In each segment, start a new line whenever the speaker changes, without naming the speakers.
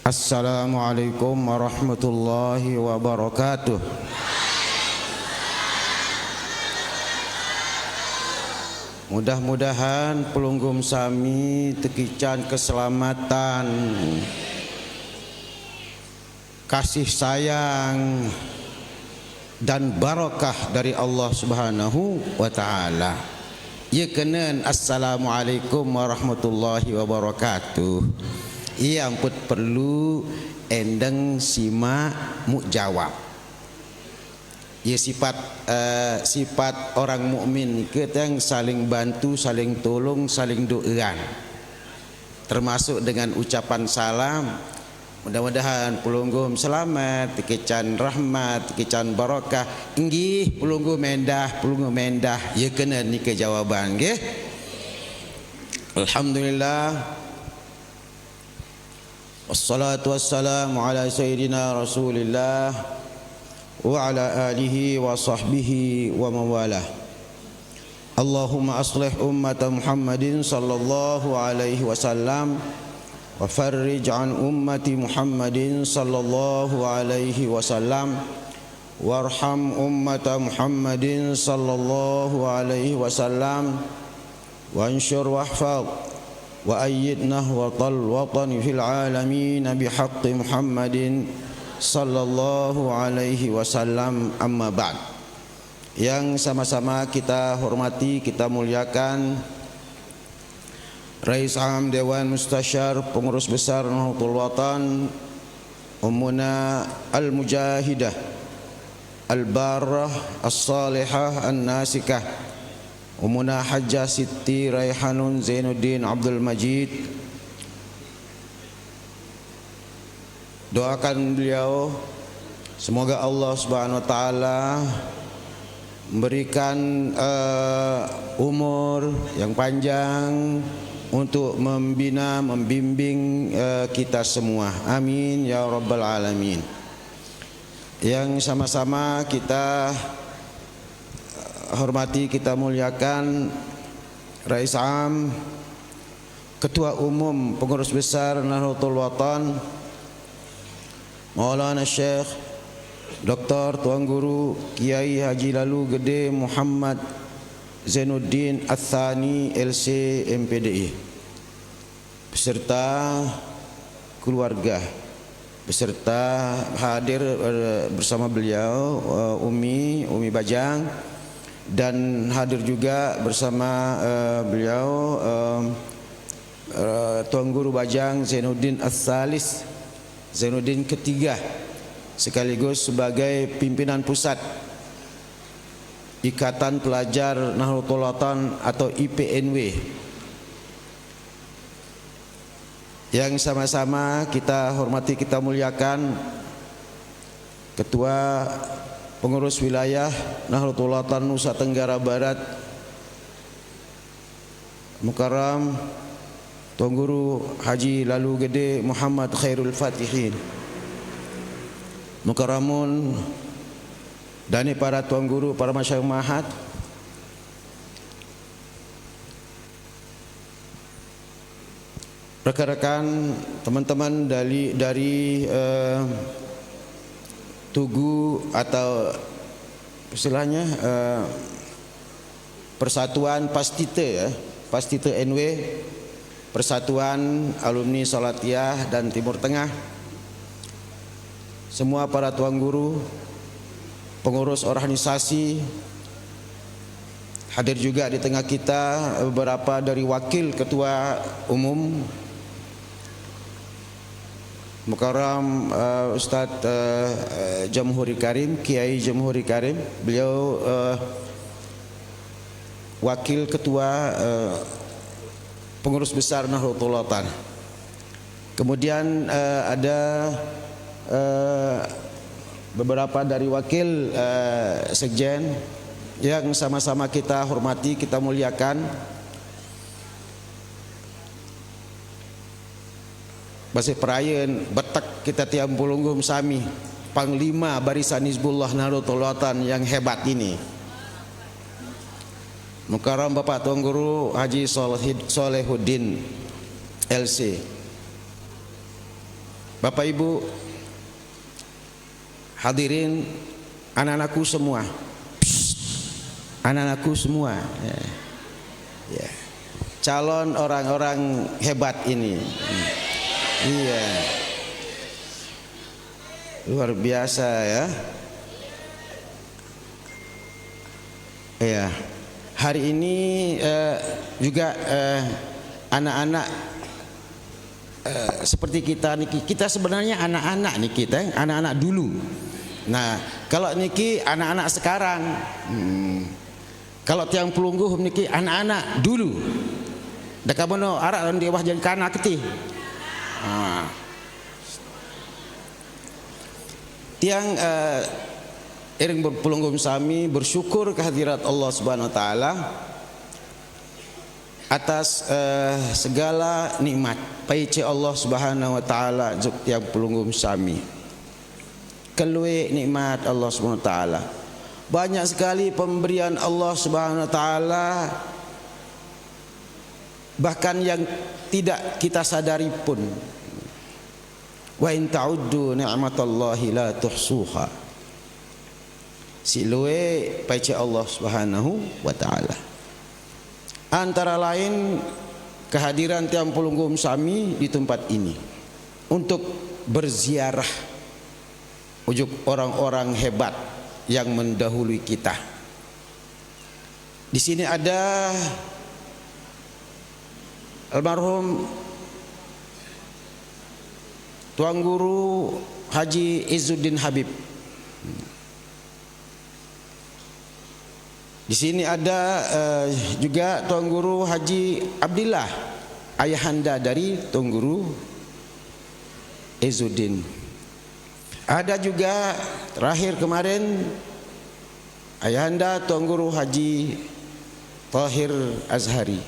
Assalamualaikum warahmatullahi wabarakatuh. Mudah-mudahan pelunggum sami tekican keselamatan, kasih sayang dan barakah dari Allah Subhanahu wa taala. Ya kenen assalamualaikum warahmatullahi wabarakatuh. Ia ampun perlu endeng simak muk jawab. Ya sifat orang mukmin kita yang saling bantu, saling tolong, saling doaan. Termasuk dengan ucapan salam. Mudah-mudahan pelunggum selamat, tikican rahmat, tikican barakah. Inggih pelunggum mendah. Ya kena ni ke jawaban nggih. Alhamdulillah. Wassalatu wassalamu ala sayyidina Rasulillah wa ala alihi wa sahbihi wa mawalah. Allahumma aslih ummata Muhammadin sallallahu alaihi wasallam wa farrij an ummati Muhammadin sallallahu alaihi wasallam warham ummata Muhammadin sallallahu alaihi wasallam wa anshur wahfaz wa ayyidna wa tal watan fil alamin bihaqqi Muhammadin sallallahu alaihi wasallam, amma ba'd. Yang sama-sama kita hormati, kita muliakan Rais Am Dewan Mustasyar Pengurus Besar Nahdlatul Watan Ummuna Al-Mujahidah Al-Barrah As-Salihah An-Nasikah Ummuna Hajjah Siti Raihanun Zainuddin Abdul Majid. Doakan beliau semoga Allah Subhanahu wa taala memberikan umur yang panjang untuk membina, membimbing kita semua. Amin ya rabbal alamin. Yang sama-sama kita hormati, kita muliakan Rais Am, Ketua Umum Pengurus Besar Nahdlatul Watan Maulana Syekh Dr. Tuan Guru Kiai Haji Lalu Gede Muhammad Zainuddin Ats-Tsani LC MPDI beserta keluarga, beserta hadir bersama beliau Umi Bajang, dan hadir juga bersama beliau Tuan Guru Bajang Zainuddin Ats-Tsalis, Zainuddin ketiga, sekaligus sebagai pimpinan pusat Ikatan Pelajar Nahdlatul Watan atau IPNW. Yang sama-sama kita hormati, kita muliakan Ketua Pengurus Wilayah Nahdlatul Watan Nusa Tenggara Barat Mukarram Tuan Guru Haji Lalu Gede Muhammad Khairul Fatihin, Mukarramun, dan para Tuan Guru, para masyayikh mahat, rekan-rekan, teman-teman dari Tugu atau istilahnya Persatuan Pastite, Pastite NW, Persatuan Alumni Salatiyah dan Timur Tengah, semua para tuan guru, pengurus organisasi, hadir juga di tengah kita beberapa dari wakil ketua umum Mukarram Ustadz Jamhuri Karim, Kiai Jamhuri Karim, beliau wakil ketua Pengurus Besar Nahdlatul Watan. Kemudian ada beberapa dari wakil sekjen yang sama-sama kita hormati, kita muliakan. Basih perayaan betak kita tiap pulunggum sami Panglima Barisan Hizbullah Nahdlatul Watan yang hebat ini, Mukarram Bapak Tuan Guru Haji Solehuddin LC, Bapak Ibu hadirin, anak-anakku semua, anak-anakku semua, ya. Calon orang-orang hebat ini, iya, luar biasa ya. Ya, hari ini juga anak-anak seperti kita niki, kita sebenarnya anak-anak nih, kita anak-anak dulu. Nah, kalau niki anak-anak sekarang, kalau tiang pelungguh niki anak-anak dulu. Dekat mana arak dan dia wahjan kana keti. Tiang iring berpelungguh sami bersyukur kehadirat Allah Subhanahu wa taala atas segala nikmat paice Allah Subhanahu wa taala juk tiang pelunggum sami. Kelue nikmat Allah Subhanahu wa taala. Banyak sekali pemberian Allah Subhanahu wa taala, bahkan yang tidak kita sadari pun. Wa in ta'uddu ni'matallahi la tuhsuha. Silue paice Allah Subhanahu wa taala. Antara lain kehadiran tiang pelunggum sami di tempat ini untuk berziarah ujuk orang-orang hebat yang mendahului kita. Di sini ada almarhum Tuan Guru Haji Izzuddin Habib. Di sini ada juga Tuan Guru Haji Abdillah, ayahanda dari Tuan Guru Izzuddin. Ada juga terakhir kemarin ayahanda Tuan Guru Haji Tahir Azhari.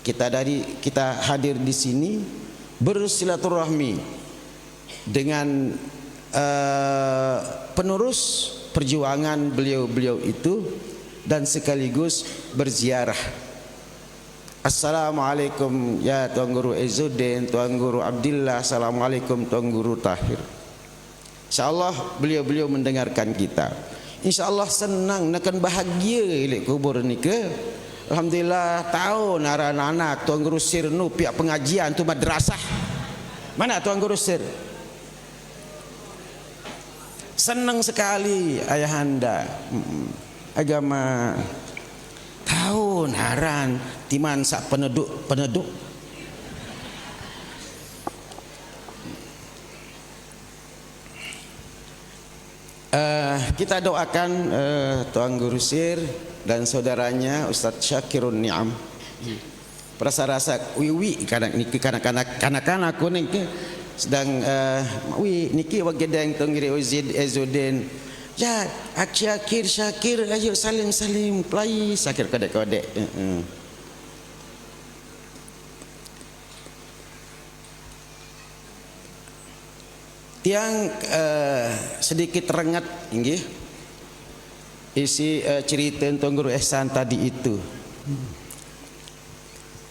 Kita hadir di sini bersilaturahmi dengan penerus perjuangan beliau-beliau itu dan sekaligus berziarah. Assalamualaikum ya Tuan Guru Izzuddin, Tuan Guru Abdillah, assalamualaikum Tuan Guru Tahir. InsyaAllah beliau-beliau mendengarkan kita. InsyaAllah senang, nakan bahagia ilik kubur ni ke. Alhamdulillah tahu nara anak Tuan Guru Sir nu pihak pengajian tu madrasah. Mana Tuan Guru Sir? Senang sekali ayahanda. Agama tahu naran timan sak penduduk. Kita doakan Tuan Guru Sir dan saudaranya Ustaz Syakirun Ni'am. Perasa-rasa wiwi kanak-kanak kuning ke sedang niki wagedang Tuan Guru Izzuddin. Ya, Syakir, ayo salim pelai Syakir kodek-kodek. Tiang sedikit rengat inggih isi cerita Tuan Guru Ihsan tadi itu,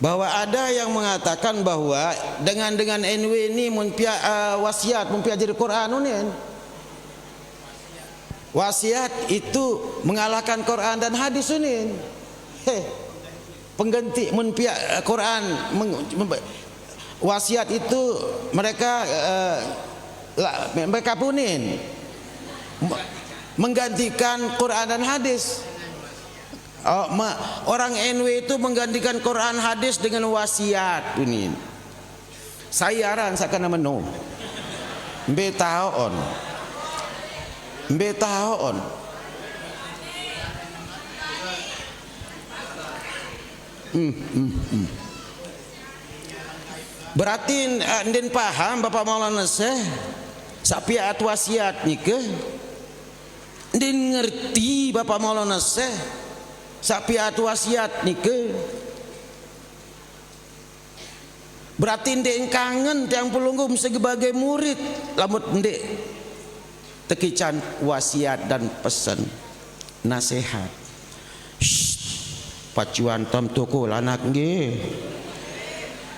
bahwa ada yang mengatakan bahwa dengan NW ini wasiat jadi Quran unin. Wasiat itu mengalahkan Quran dan hadis unin. Pengganti pihak Quran wasiat itu mereka punin menggantikan Quran dan hadis. Orang NW itu menggantikan Quran hadis dengan wasiat punin. Sayaran sakana meno. Betaon. Berarti ndin paham Bapak Maulana Syekh sapiat wasiat nike. Ndin ngerti Bapak Maulana Syekh sapiat wasiat nike. Berarti ndek kangen tiang pelunggum sebagai murid lamut ndek tekican wasiat dan pesan nasihat. Pacuan tam toko anak nggih.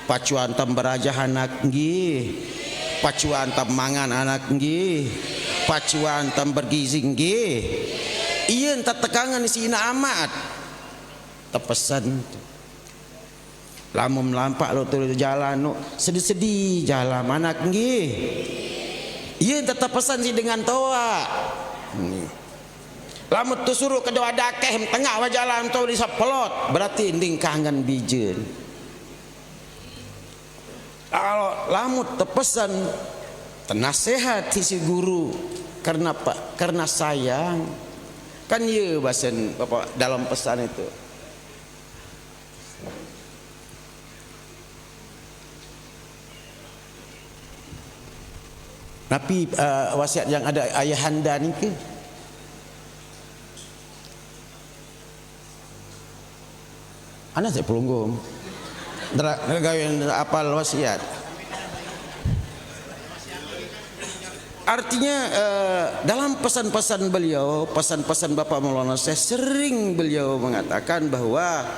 Pacuan tam berajah anak nggih. pacuan tam mangan anak nggih, pacuan tam bergizi nggih. Iya entah tekangan sina amat tepesan lamun lampak lo turun jalan no sedih-sedih jalan anak nggih. Iya entah tepesan sih dengan toa. Lamun tu suruh kedua dakeh tengah wa jalan tu di sapelot berarti ending kangen bijen. Kalau lamut tepesan tenasehat si guru karena pak karena sayang kan ye bahasan bapak dalam pesan itu. Tapi wasiat yang ada ayahanda ni ke anak saya pelunggum apal wasiat. Artinya dalam pesan-pesan beliau, pesan-pesan Bapak Maulana saya sering beliau mengatakan bahwa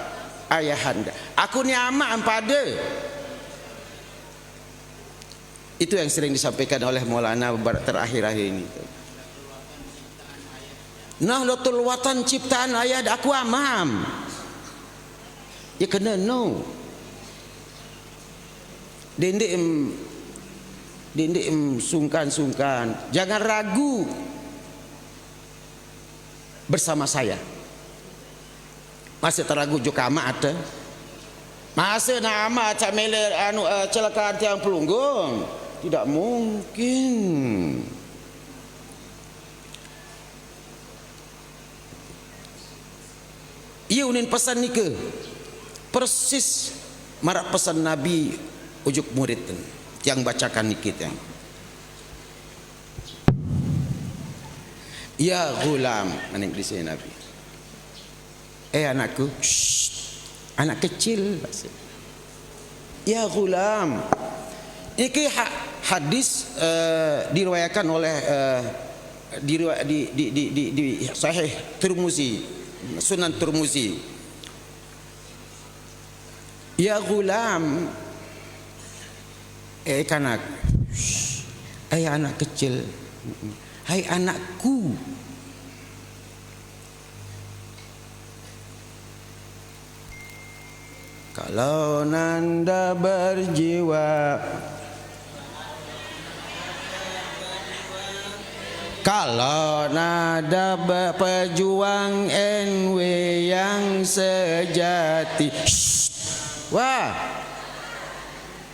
ayahanda, aku ni amak pada. Itu yang sering disampaikan oleh Maulana terakhir-akhir ini. Nahdlatul Watan ciptaan ayah aku amam. Ya kena no. Dendik sungkan. Jangan ragu bersama saya. Masih teragu juga amat. Masa nak amat cak meler celakaan tiang pelunggung. Tidak mungkin. Ia unin pesan ni ke persis marak pesan Nabi ujuk murid yang bacakan ni kita. Ya gulam, mana di sini Nabi. Anakku, anak kecil. Ya gulam. Ini hadis diriwayatkan oleh di Sahih Tirmizi, Sunan Tirmizi. Ya gulam, kanak, anak kecil, hai anakku. Kalau nanda berjiwa, kalau nada pejuang NW yang sejati. Wah,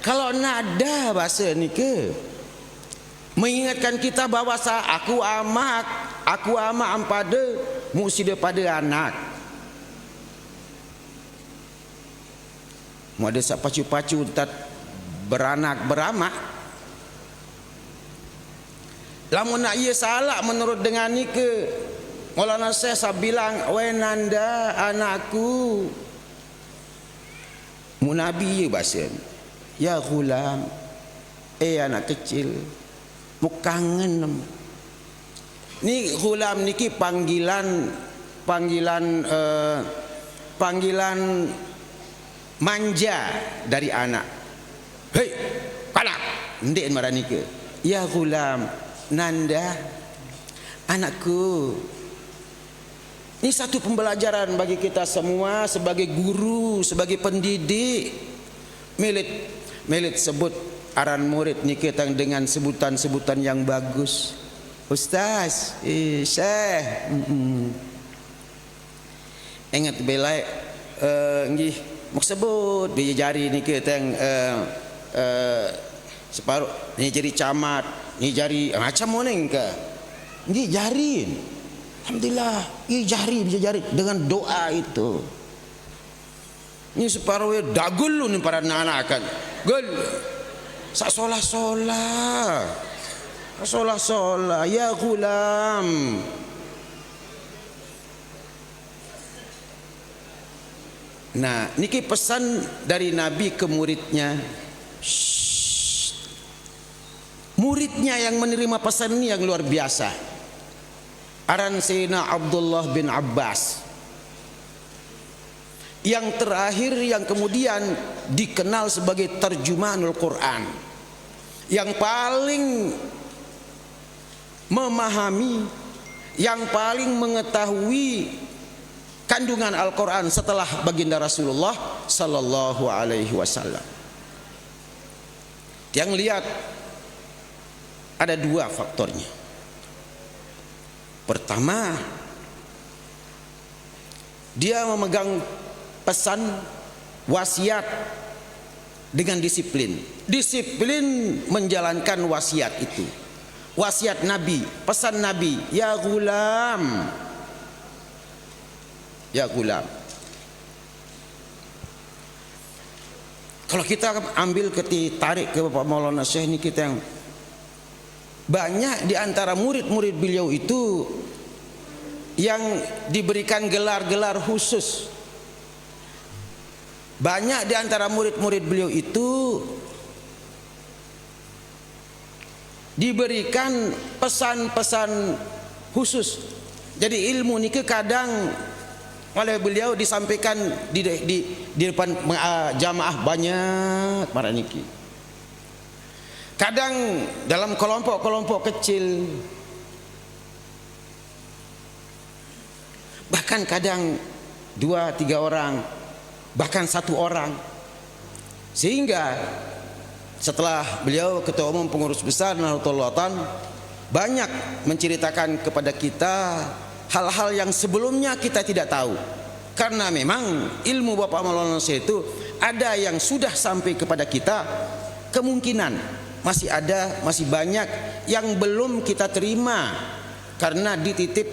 kalau nada bahasa ni ke mengingatkan kita bahawa aku amak pada musida pada anak. Mau ada sak pacu-pacu tat beranak beramak. Lamun nak ia salah menurut dengan ni ke Maulana saya bilang, "Wei nanda anakku." Mu Nabi ye bahasa. Ya gulam, anak kecil, mu kangen. Ni gulam niki panggilan manja dari anak. Hei, kanak, ndek marani ke? Ya gulam, nanda, anakku. Ini satu pembelajaran bagi kita semua sebagai guru, sebagai pendidik. Milit sebut aran murid ni kita dengan sebutan-sebutan yang bagus. Ustaz, Syekh. Ingat belai nggih mau sebut dia jari ni kita yang separuh ni jari camat, ni jari macam mana ke? Ni jarin. Alhamdulillah, jari dengan doa itu. Ini separuh dagul lu ni para anak kan. Gul. Sak solah-solah. Solah-solah ya gulam. Nah, niki pesan dari Nabi ke muridnya. Muridnya yang menerima pesan ini yang luar biasa. Aran Sayyidina Abdullah bin Abbas. Yang terakhir yang kemudian dikenal sebagai terjemahanul Quran. yang paling memahami, yang paling mengetahui kandungan Al-Quran setelah baginda Rasulullah sallallahu alaihi wasallam. Yang lihat ada dua faktornya. Pertama, dia memegang pesan wasiat dengan disiplin. Disiplin menjalankan wasiat itu. Wasiat Nabi, pesan Nabi, ya gulam, ya gulam. Kalau kita ambil tarik ke Bapak Maulana Syekh ini, kita yang banyak di antara murid-murid beliau itu yang diberikan gelar-gelar khusus. Banyak di antara murid-murid beliau itu diberikan pesan-pesan khusus. Jadi ilmu ini kadang oleh beliau disampaikan di depan jamaah banyak para niki. Kadang dalam kelompok-kelompok kecil, bahkan kadang 2-3 orang, bahkan 1 orang. Sehingga setelah beliau ketua umum pengurus besar Nahdlatul Ulama banyak menceritakan kepada kita hal-hal yang sebelumnya kita tidak tahu. Karena memang ilmu Bapak Maulana Syekh itu ada yang sudah sampai kepada kita, kemungkinan masih ada, masih banyak yang belum kita terima karena dititip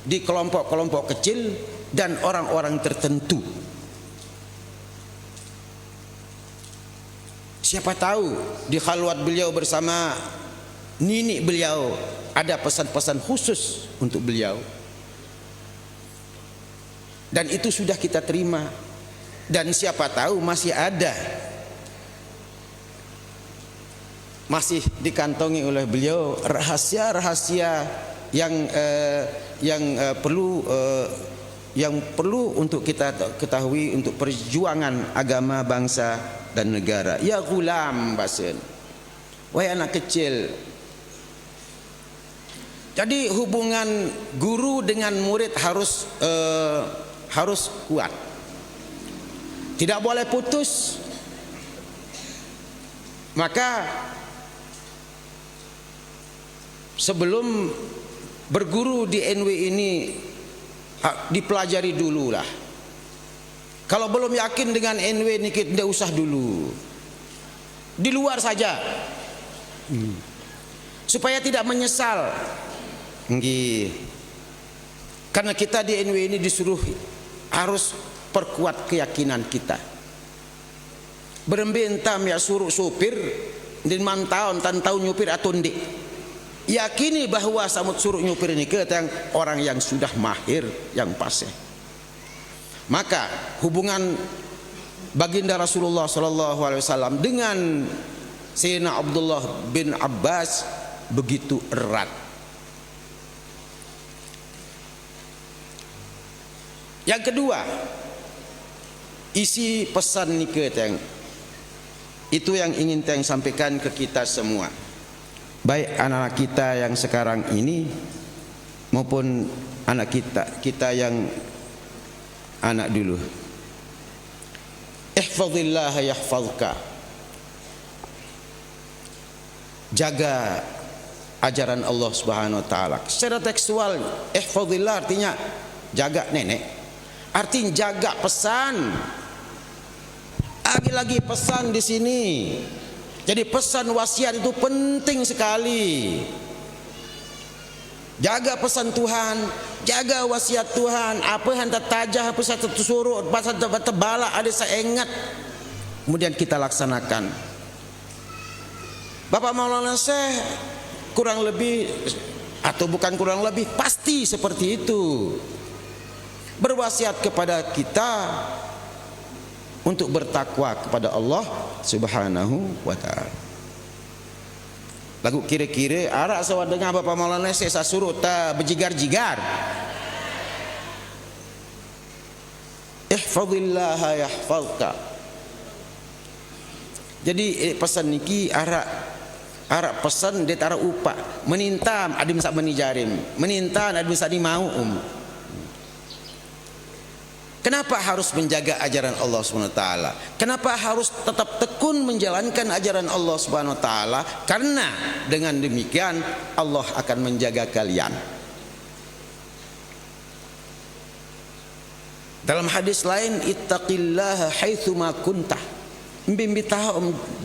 di kelompok-kelompok kecil dan orang-orang tertentu. Siapa tahu di khalwat beliau bersama nini beliau ada pesan-pesan khusus untuk beliau, dan itu sudah kita terima. Dan siapa tahu masih ada, masih dikantongi oleh beliau rahasia-rahasia yang perlu untuk kita ketahui untuk perjuangan agama, bangsa dan negara. Ya gulam basen, wahai anak kecil. Jadi hubungan guru dengan murid harus kuat, tidak boleh putus. Maka sebelum berguru di NW ini dipelajari dulu lah. Kalau belum yakin dengan NW ini tidak usah dulu, di luar saja, supaya tidak menyesal. Karena kita di NW ini disuruh harus perkuat keyakinan kita. Berembentam ya suruh supir din mantaun tan tahu nyupir atau ndik. Yakini bahwa samut suruh nyupir ini ke orang yang sudah mahir, yang fasih. Maka hubungan baginda Rasulullah SAW dengan Sayyidina Abdullah bin Abbas begitu erat. Yang kedua, isi pesan nikah itu yang ingin saya sampaikan ke kita semua, baik anak-anak kita yang sekarang ini maupun anak kita yang anak dulu. Ihfazillah yahfazka. Jaga ajaran Allah Subhanahu wa taala. Secara tekstual ihfazillah artinya jaga nenek. Artinya jaga pesan. Lagi-lagi pesan di sini. Jadi pesan wasiat itu penting sekali. Jaga pesan Tuhan, jaga wasiat Tuhan. Apa yang tertajah, apa yang tersuruh, apa yang terbalak, ada saya ingat. Kemudian kita laksanakan. Bapak Maulana Syekh kurang lebih, atau bukan kurang lebih, pasti seperti itu. Berwasiat kepada kita untuk bertakwa kepada Allah Subhanahu wa taala. Lagu kira-kira arak sawah dengar Bapak Maulana saya suruh ta berjigar-jigar. Ihfazillah yahfazka. Jadi pesan niki arak Arab pesan dia taruh upah, menintam adim sak meni jarim, menintam adim sak di mau. Kenapa harus menjaga ajaran Allah Subhanahu wa taala? Kenapa harus tetap tekun menjalankan ajaran Allah Subhanahu wa taala? Karena dengan demikian Allah akan menjaga kalian. Dalam hadis lain, ittaqillaha haitsuma kuntah.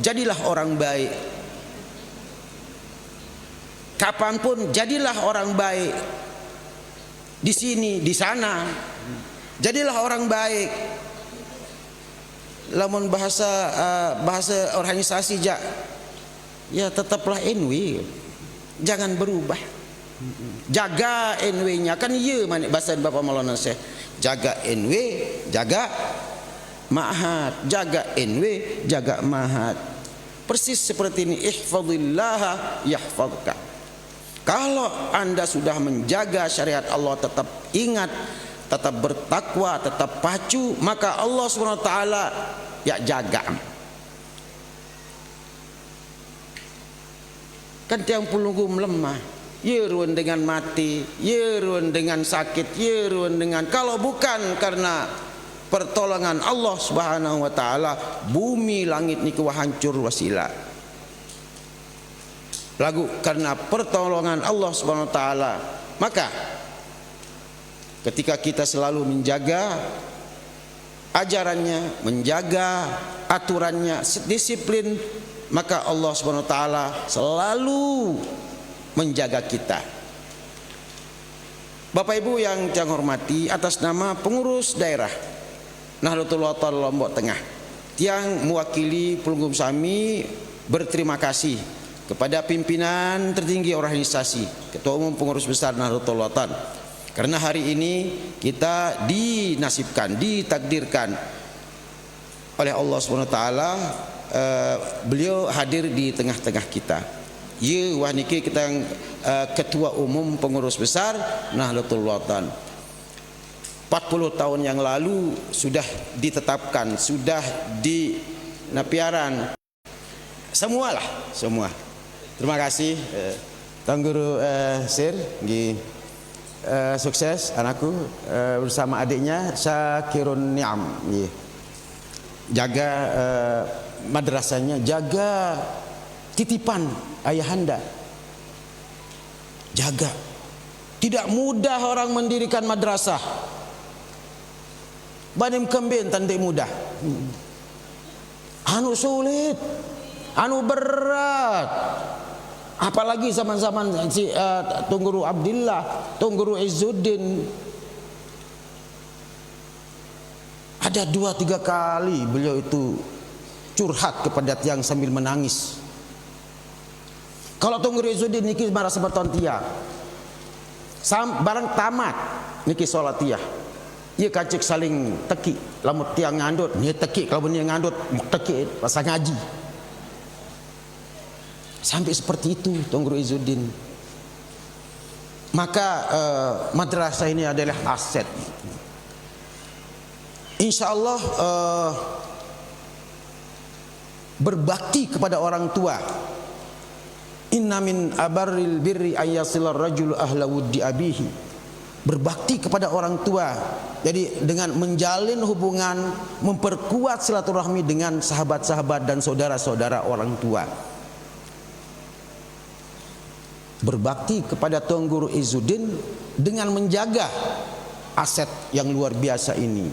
Jadilah orang baik. Kapanpun jadilah orang baik. Di sini, di sana. Jadilah orang baik. Lamun bahasa organisasi ya tetaplah NW. Jangan berubah. Jaga NW-nya kan iya bahasa Bapak Maulana Syekh. Jaga NW, jaga ma'had. Jaga NW, jaga ma'had. Persis seperti ini, ihfazillaha yahfazka. Kalau Anda sudah menjaga syariat Allah, tetap ingat, tetap bertakwa, tetap pacu, maka Allah Subhanahu wa taala ya jaga. Kan tiang pelunggu melemah, yeruan dengan mati, yeruan dengan sakit, yeruan dengan, kalau bukan karena pertolongan Allah Subhanahu wa taala, bumi langit niku hancur wasila. Lagu karena pertolongan Allah Subhanahu wa taala, maka ketika kita selalu menjaga ajarannya, menjaga aturannya, disiplin, maka Allah Subhanahu wa taala selalu menjaga kita. Bapak Ibu yang saya hormati, atas nama pengurus daerah Nahdlatul Ulama Lombok Tengah, yang mewakili Pelunggung Sami berterima kasih kepada pimpinan tertinggi organisasi, Ketua Umum Pengurus Besar Nahdlatul Ulama, karena hari ini kita dinasibkan, ditakdirkan oleh Allah Subhanahu wa taala, beliau hadir di tengah-tengah kita. Ye wah niki kita yang Ketua Umum Pengurus Besar Nahdlatul Ulama. 40 tahun yang lalu sudah ditetapkan, sudah di napiaran. Semualah, semua. Terima kasih Tuan Guru Sir, sukses anakku bersama adiknya Syakirun Ni'am. Jaga madrasahnya, jaga titipan ayahanda. Jaga. Tidak mudah orang mendirikan madrasah. Banim kembin tandai mudah. Anu sulit, anu berat. Apalagi zaman-zaman si Tuan Guru Abdillah, Tuan Guru Izzuddin. Ada 2-3 kali beliau itu curhat kepada tiang sambil menangis. Kalau Tuan Guru Izzuddin niki marah sebeton tia, barang tamat niki sholat tia, ia kacik saling teki. Lamun tiang ngandut, dia teki. Kalau dia ngandut, teki pasal ngaji. Sampai seperti itu Tuan Guru Izzuddin. Maka madrasah ini adalah aset. Insya Allah berbakti kepada orang tua. Inna min abarril birri ayyasilar rajulu ahla wuddi abihi. Berbakti kepada orang tua. Jadi dengan menjalin hubungan, memperkuat silaturahmi dengan sahabat-sahabat dan saudara-saudara orang tua. Berbakti kepada Tuan Guru Izzuddin dengan menjaga aset yang luar biasa ini,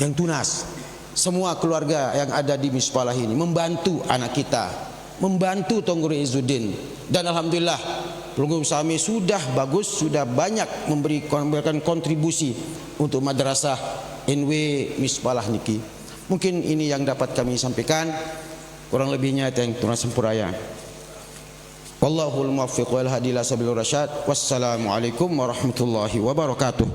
yang tunas. Semua keluarga yang ada di Mispalah ini membantu anak kita, membantu Tuan Guru Izzuddin, dan alhamdulillah Pelunggung Sami sudah bagus, sudah banyak memberikan kontribusi untuk madrasah NW Mispalah niki. Mungkin ini yang dapat kami sampaikan, kurang lebihnya yang tunas sempuraya. Wallahul muwaffiq wal hadi ila sabilir rasyad. Wassalamualaikum warahmatullahi wabarakatuh.